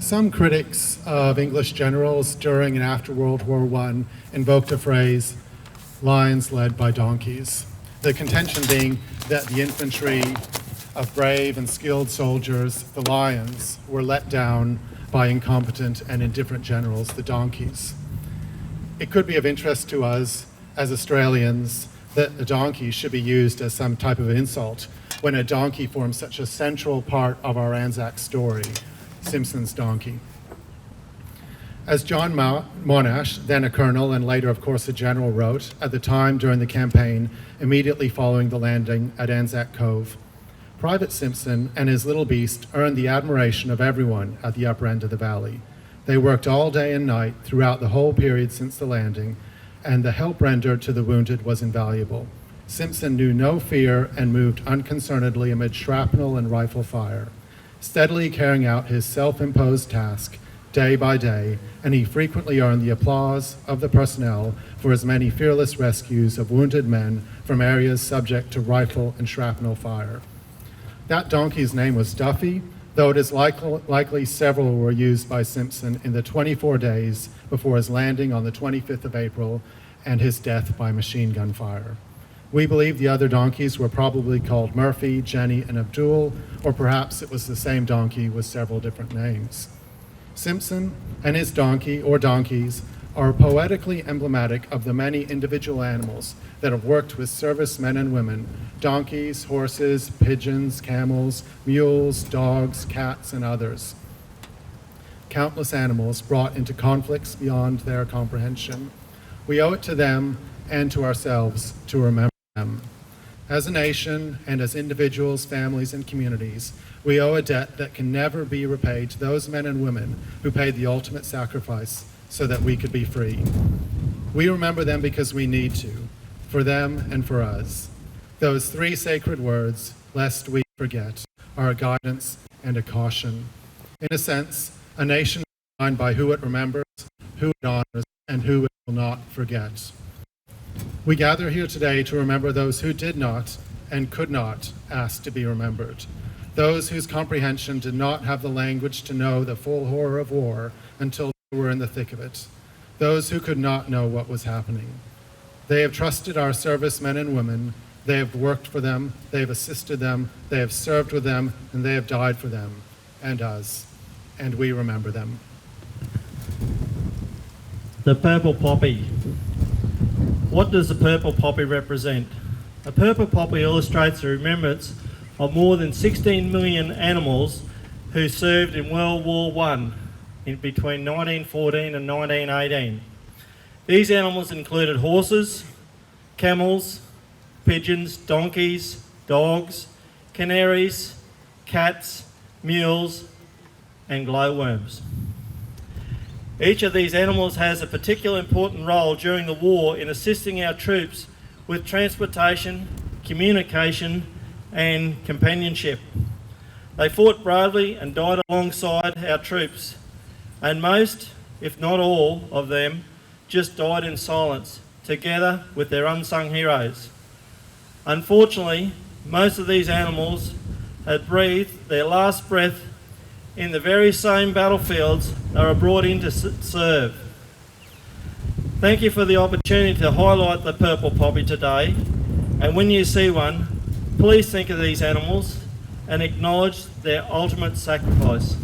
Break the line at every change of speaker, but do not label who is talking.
Some critics of English generals during and after World War I invoked the phrase, lions led by donkeys. The contention being that the infantry of brave and skilled soldiers, the lions, were let down by incompetent and indifferent generals, the donkeys. It could be of interest to us as Australians that the donkey should be used as some type of insult when a donkey forms such a central part of our Anzac story, Simpson's donkey. As John Monash, then a colonel and later, of course, a general, wrote at the time during the campaign immediately following the landing at Anzac Cove, Private Simpson and his little beast earned the admiration of everyone at the upper end of the valley. They worked all day and night throughout the whole period since the landing, and the help rendered to the wounded was invaluable. Simpson knew no fear and moved unconcernedly amid shrapnel and rifle fire, steadily carrying out his self-imposed task day by day, and he frequently earned the applause of the personnel for his many fearless rescues of wounded men from areas subject to rifle and shrapnel fire. That donkey's name was Duffy, though it is likely several were used by Simpson in the 24 days before his landing on the 25th of April and his death by machine gun fire. We believe the other donkeys were probably called Murphy, Jenny, and Abdul, or perhaps it was the same donkey with several different names. Simpson and his donkey, or donkeys, are poetically emblematic of the many individual animals that have worked with servicemen and women: donkeys, horses, pigeons, camels, mules, dogs, cats, and others. Countless animals brought into conflicts beyond their comprehension. We owe it to them and to ourselves to remember them. As a nation and as individuals, families, and communities, we owe a debt that can never be repaid to those men and women who paid the ultimate sacrifice so that we could be free. We remember them because we need to, for them and for us. Those three sacred words, lest we forget, are a guidance and a caution. In a sense, a nation is defined by who it remembers, who it honors, and who it will not forget. We gather here today to remember those who did not and could not ask to be remembered, those whose comprehension did not have the language to know the full horror of war until they were in the thick of it, those who could not know what was happening. They have trusted our servicemen and women, they have worked for them, they have assisted them, they have served with them, and they have died for them and us, and we remember them.
The purple poppy. What does the purple poppy represent? A purple poppy illustrates the remembrance of more than 16 million animals who served in World War I in between 1914 and 1918. These animals included horses, camels, pigeons, donkeys, dogs, canaries, cats, mules, and glowworms. Each of these animals has a particular important role during the war in assisting our troops with transportation, communication, and companionship. They fought bravely and died alongside our troops, and most, if not all, of them just died in silence, together with their unsung heroes. Unfortunately, most of these animals had breathed their last breath in the very same battlefields they were brought in to serve. Thank you for the opportunity to highlight the purple poppy today, and when you see one, please think of these animals and acknowledge their ultimate sacrifice.